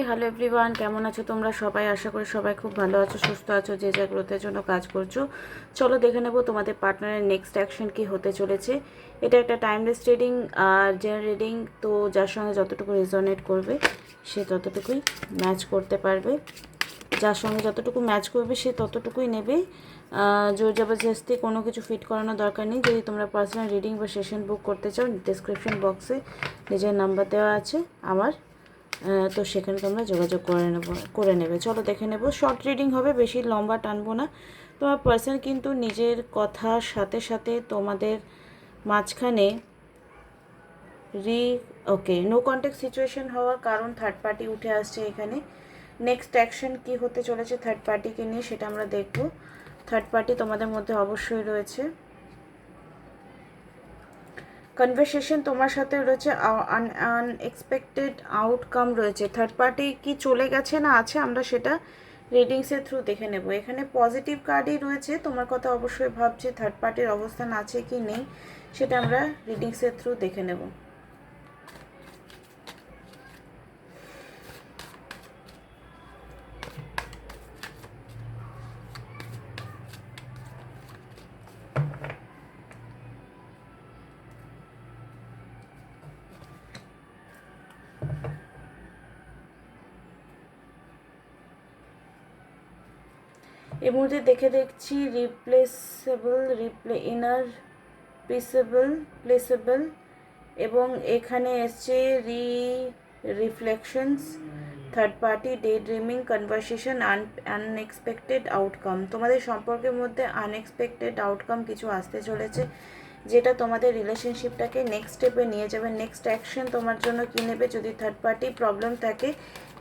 Hello everyone, কেমন আছো তোমরা সবাই? আশা করি সবাই খুব ভালো আছো, সুস্থ আছো, যে যা গ্রোথের জন্য কাজ করছো। চলো দেখে নেবো তোমাদের পার্টনারের নেক্সট অ্যাকশন কি হতে চলেছে। এটা একটা টাইমলেস রিডিং আর জেনারেল রিডিং, তো যার সঙ্গে যতটুকু রেজোনেট করবে সে ততটুকুই ম্যাচ করতে পারবে, যার সঙ্গে যতটুকু ম্যাচ করবে সে ততটুকুই নেবে। জোর জবরদস্তি কোনো কিছু ফিট করানোর দরকার নেই। যদি তোমরা পার্সোনাল রিডিং বা সেশন বুক করতে চাও, ডিসক্রিপশন বক্সে নিজের নাম্বার দেওয়া আছে আমার, তো সেখানে তোমরা যোগাযোগ করে নেবে। চলো দেখে নেব। শর্ট রিডিং হবে, বেশি লম্বা টানবো না। তোমার পার্সন কিন্তু নিজের কথার সাথে সাথে তোমাদের মাঝখানে ওকে নো কন্ট্যাক্ট সিচুয়েশন হওয়ার কারণ থার্ড পার্টি উঠে আসছে এখানে। নেক্সট অ্যাকশন কি হতে চলেছে থার্ড পার্টিকে নিয়ে সেটা আমরা দেখব। থার্ড পার্টি তোমাদের মধ্যে অবশ্যই রয়েছে, কনভারসেশন তোমার সাথে রয়েছে, আনএক্সপেক্টেড আউটকাম রয়েছে। থার্ড পার্টি কি চলে গেছে না আছে, আমরা সেটা রিডিংসের থ্রু দেখে নেব। এখানে পজিটিভ কার্ডই রয়েছে, তোমার কথা অবশ্যই ভাবছে থার্ড পার্টির অবস্থান আছে কি নেই সেটা আমরা রিডিংসের থ্রু দেখে নেব। এই মুহূর্তে দেখছি রিপ্লেসেবল, ইনার প্লেসেবল, এবং এখানে এসছে reflections, third party, day dreaming, conversation, unexpected outcome. তোমাদের সম্পর্কের মধ্যে আনএক্সপেক্টেড আউটকাম কিছু আসতে চলেছে, যেটা তোমাদের রিলেশনশিপটাকে নেক্সট স্টেপে নিয়ে যাবে। নেক্সট অ্যাকশন তোমার জন্য কী নেবে, যদি থার্ড পার্টি প্রবলেম থাকে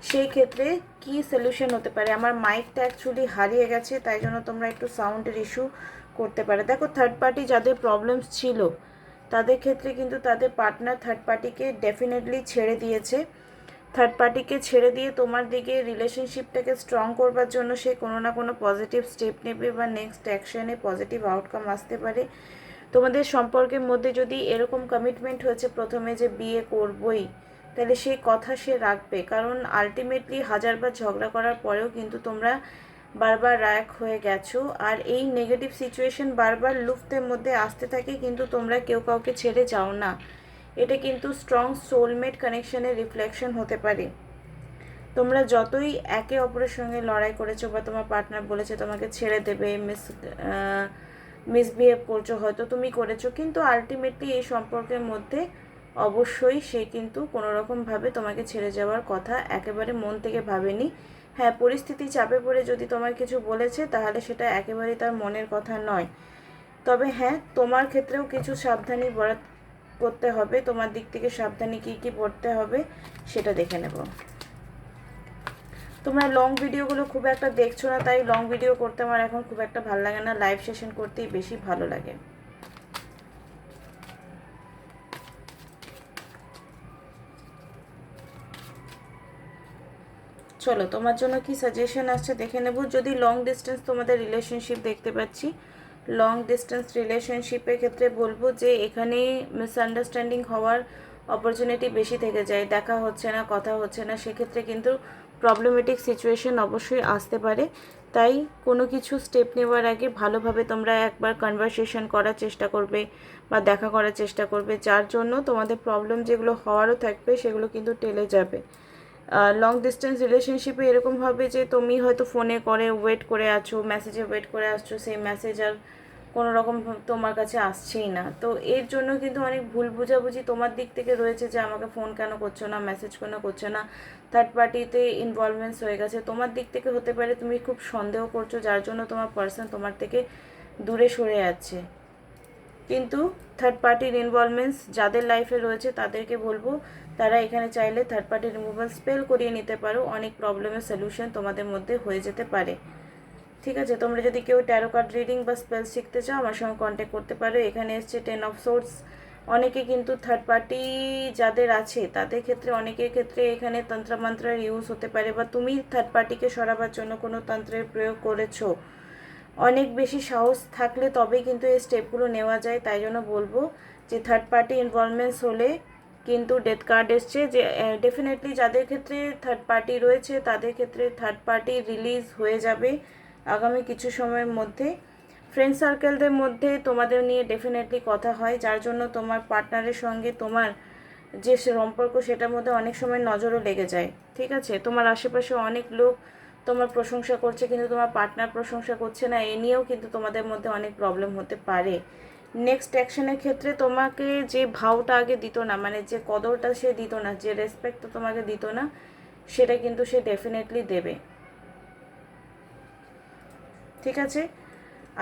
সেই ক্ষেত্রে কি সলিউশন হতে পারে। আমার মাইকটা অ্যাকচুয়ালি হারিয়ে গেছে, তাই জন্য তোমরা একটু সাউন্ডের ইস্যু করতে পারে। দেখো, থার্ড পার্টি যাদের প্রবলেমস ছিল তাদের ক্ষেত্রে কিন্তু তাদের পার্টনার থার্ড পার্টিকে ডেফিনেটলি ছেড়ে দিয়েছে। থার্ড পার্টিকে ছেড়ে দিয়ে তোমার দিকে রিলেশনশিপটাকে স্ট্রং করবার জন্য সে কোনো না কোনো পজিটিভ স্টেপ নেবে বা নেক্সট অ্যাকশনে পজিটিভ আউটকাম আসতে পারে। তোমাদের সম্পর্কের মধ্যে যদি এরকম কমিটমেন্ট হয়েছে প্রথমে যে বিয়ে করবই, তাহলে সেই কথা সে রাখবে, কারণ আলটিমেটলি হাজারবার ঝগড়া করার পরেও কিন্তু তোমরা বারবার এক হয়ে গেছো, আর এই নেগেটিভ সিচুয়েশন বারবার লুফটের মধ্যে আসতে থাকে, কিন্তু তোমরা কেউ কাউকে ছেড়ে যাও না। এটা কিন্তু স্ট্রং সোলমেট কানেকশনের রিফ্লেকশন হতে পারে। তোমরা যতই একে অপরের সঙ্গে লড়াই করেছো বা তোমার পার্টনার বলেছে তোমাকে ছেড়ে দেবে, মিসবিহেভ করছো, হয়তো তুমি করেছো, কিন্তু আলটিমেটলি এই সম্পর্কের মধ্যে অবশ্যই সে কিন্তু কোনোরকমভাবে তোমাকে ছেড়ে যাওয়ার কথা একেবারে মন থেকে ভাবেনি। হ্যাঁ, পরিস্থিতি চাপে পড়ে যদি তোমার কিছু বলেছে তাহলে সেটা একেবারেই তার মনের কথা নয়। তবে হ্যাঁ, তোমার ক্ষেত্রেও কিছু সাবধানী করতে হবে, তোমার দিক থেকে সাবধানী কী কী পড়তে হবে সেটা দেখে নেব। তোমরা লং ভিডিওগুলো খুব একটা দেখছো না, তাই লং ভিডিও করতে আমার এখন খুব একটা ভালো লাগে না, লাইভ সেশন করতেই বেশি ভালো লাগে। চলো তোমার জন্য কি সাজেশন আসছে দেখে নেব। যদি লং ডিস্টেন্স তোমাদের রিলেশনশিপ দেখতে পাচ্ছি, লং ডিস্টেন্স রিলেশনশিপের ক্ষেত্রে বলবো যে এখানে মিসআন্ডারস্ট্যান্ডিং হওয়ার অপরচুনিটি বেশি থেকে যায়, দেখা হচ্ছে না, কথা হচ্ছে না, সেক্ষেত্রে কিন্তু প্রবলেমেটিক সিচুয়েশন অবশ্যই আসতে পারে। তাই কোনো কিছু স্টেপ নেওয়ার আগে ভালোভাবে তোমরা একবার কনভারসেশন করার চেষ্টা করবে বা দেখা করার চেষ্টা করবে, যার জন্য তোমাদের প্রবলেম যেগুলো হওয়ারও থাকবে সেগুলো কিন্তু টেলে যাবে। লং ডিস্টেন্স রিলেশনশিপে এরকম হবে যে তুমি হয়তো ফোনে করে ওয়েট করে আছো, মেসেজে ওয়েট করে আসছো, সেই মেসেজ আর কোনো রকম তোমার কাছে আসছেই না। তো এর জন্য কিন্তু অনেক ভুল বুঝাবুঝি তোমার দিক থেকে রয়েছে, যে আমাকে ফোন কেন করছো না, মেসেজ কেন করছো না, থার্ড পার্টিতে ইনভলভমেন্টস হয়ে গেছে। তোমার দিক থেকে হতে পারে তুমি খুব সন্দেহ করছো, যার জন্য তোমার পার্সন তোমার থেকে দূরে সরে যাচ্ছে। কিন্তু থার্ড পার্টির ইনভলভমেন্টস যাদের লাইফে রয়েছে তাদেরকে বলবো তারা এখানে চাইলে থার্ড পার্টি রিমুভাল স্পেল করিয়ে নিতে পারো, অনেক প্রবলেমের সলিউশন তোমাদের মধ্যে হয়ে যেতে পারে। ঠিক আছে, তোমরা যদি কেউ ট্যারো কার্ড রিডিং বা স্পেল শিখতে চাও আমার সঙ্গে কন্ট্যাক্ট করতে পারো। এখানে এসছে 10 অফ সোর্স। অনেকে কিন্তু থার্ড পার্টি যাদের আছে তাদের ক্ষেত্রে, অনেকের ক্ষেত্রে এখানে তন্ত্রমন্ত্রের ইউজ হতে পারে, বা তুমি থার্ড পার্টিকে সরাবার জন্য কোনো তন্ত্রের প্রয়োগ করেছো। অনেক বেশি সাহস থাকলে তবেই কিন্তু এই স্টেপগুলো নেওয়া যায়। তাই জন্য বলবো যে থার্ড পার্টি ইনভলভমেন্টস হলে কিন্তু ডেথ কার্ড এসছে, যে ডেফিনেটলি যাদের ক্ষেত্রে থার্ড পার্টি রয়েছে তাদের ক্ষেত্রে থার্ড পার্টি রিলিজ হয়ে যাবে আগামী কিছু সময়ের মধ্যে। ফ্রেন্ড সার্কেলদের মধ্যে তোমাদের নিয়ে ডেফিনেটলি কথা হয়, যার জন্য তোমার পার্টনারের সঙ্গে তোমার যে সম্পর্ক সেটার মধ্যে অনেক সময় নজরও লেগে যায়। ঠিক আছে, তোমার আশেপাশে অনেক লোক তোমার প্রশংসা করছে কিন্তু তোমার পার্টনার প্রশংসা করছে না, এ নিয়েও কিন্তু তোমাদের মধ্যে অনেক প্রবলেম হতে পারে। নেক্সট অ্যাকশনের ক্ষেত্রে তোমাকে যে ভাওটা আগে দিত না, মানে যে কদরটা সে দিত না, যে রেসপেক্টটা তোমাকে দিত না, সেটা কিন্তু সে ডেফিনেটলি দেবে। ঠিক আছে,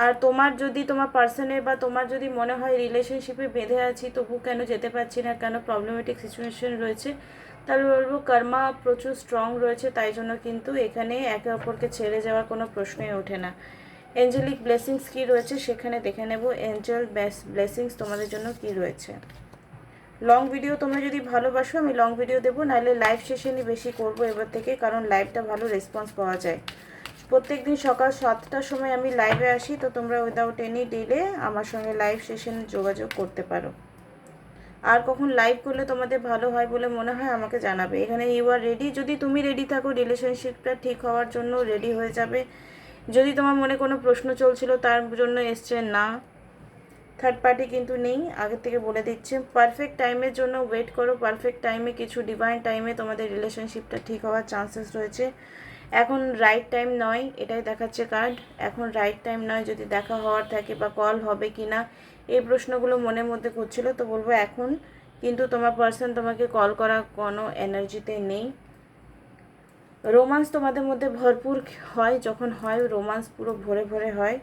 আর তোমার যদি তোমার পার্সনের বা তোমার যদি মনে হয় রিলেশনশিপে বেঁধে আছি তবু কেন যেতে পারছি না, কেন প্রবলেমেটিক সিচুয়েশন রয়েছে, তাহলে বলবো কর্মা প্রচুর স্ট্রং রয়েছে, তাই জন্য কিন্তু এখানে একে অপরকে ছেড়ে যাওয়ার কোনো প্রশ্নই ওঠে না। এঞ্জেলিক ব্লেসিংস কী রয়েছে সেখানে দেখে নেব, এঞ্জেল ব্লেসিংস তোমাদের জন্য কি রয়েছে। লং ভিডিও তোমরা যদি ভালোবাসো আমি লং ভিডিও দেবো, নাহলে লাইভ সেশনই বেশি করবো এবার থেকে, কারণ লাইভটা ভালো রেসপন্স পাওয়া যায়। প্রত্যেক দিন সকাল 7টার সময় আমি লাইভে আসি, তো তোমরা উইদাউট এনি ডিলে আমার সঙ্গে লাইভ সেশনে যোগাযোগ করতে পারো। আর কখন লাইভ করলে তোমাদের ভালো হয় বলে মনে হয় আমাকে জানাবে। এখানে ইউ আর রেডি, যদি তুমি রেডি থাকো রিলেশনশিপটা ঠিক হওয়ার জন্য রেডি হয়ে যাবে। যদি তোমার মনে কোনো প্রশ্ন চলছিল তার জন্য এসছে না, থার্ড পার্টি কিন্তু নেই, আগের থেকে বলে দিচ্ছে। পারফেক্ট টাইমের জন্য ওয়েট করো, পারফেক্ট টাইমে কিছু ডিভাইন টাইমে তোমাদের রিলেশনশিপটা ঠিক হওয়ার চান্সেস রয়েছে। এখন রাইট টাইম নয়, এটাই দেখাচ্ছে কার্ড, এখন রাইট টাইম নয়। যদি দেখা হওয়ার থাকে বা কল হবে কি না এই প্রশ্নগুলো মনের মধ্যে করছিল, তো বলবো এখন কিন্তু তোমার পার্সন তোমাকে কল করা কোনো এনার্জিতে নেই। রোমান্স তোমাদের মধ্যে ভরপুর হয়, যখন হয় রোমান্স পুরো ভরে ভরে হয়।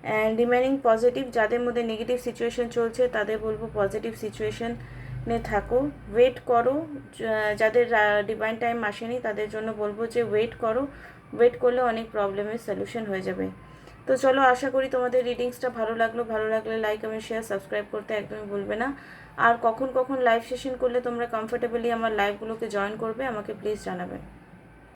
অ্যান্ড রিমেনিং পজিটিভ, যাদের মধ্যে নেগেটিভ সিচুয়েশন চলছে তাদের বলবো পজিটিভ সিচুয়েশনে থাকো, ওয়েট করো। যাদের ডিভাইন টাইম আসেনি তাদের জন্য বলবো যে ওয়েট করো, ওয়েট করলে অনেক প্রবলেমের সলিউশন হয়ে যাবে। তো চলো, আশা করি তোমাদের রিডিংসটা ভালো লাগলো, ভালো লাগলে লাইক কমেন্ট শেয়ার সাবস্ক্রাইব করতে একদমই ভুলবে না। আর কখন কখন লাইভ সেশন করলে তোমরা কমফোর্টেবলি আমার লাইভগুলোকে জয়েন করবে আমাকে প্লিজ জানাবে।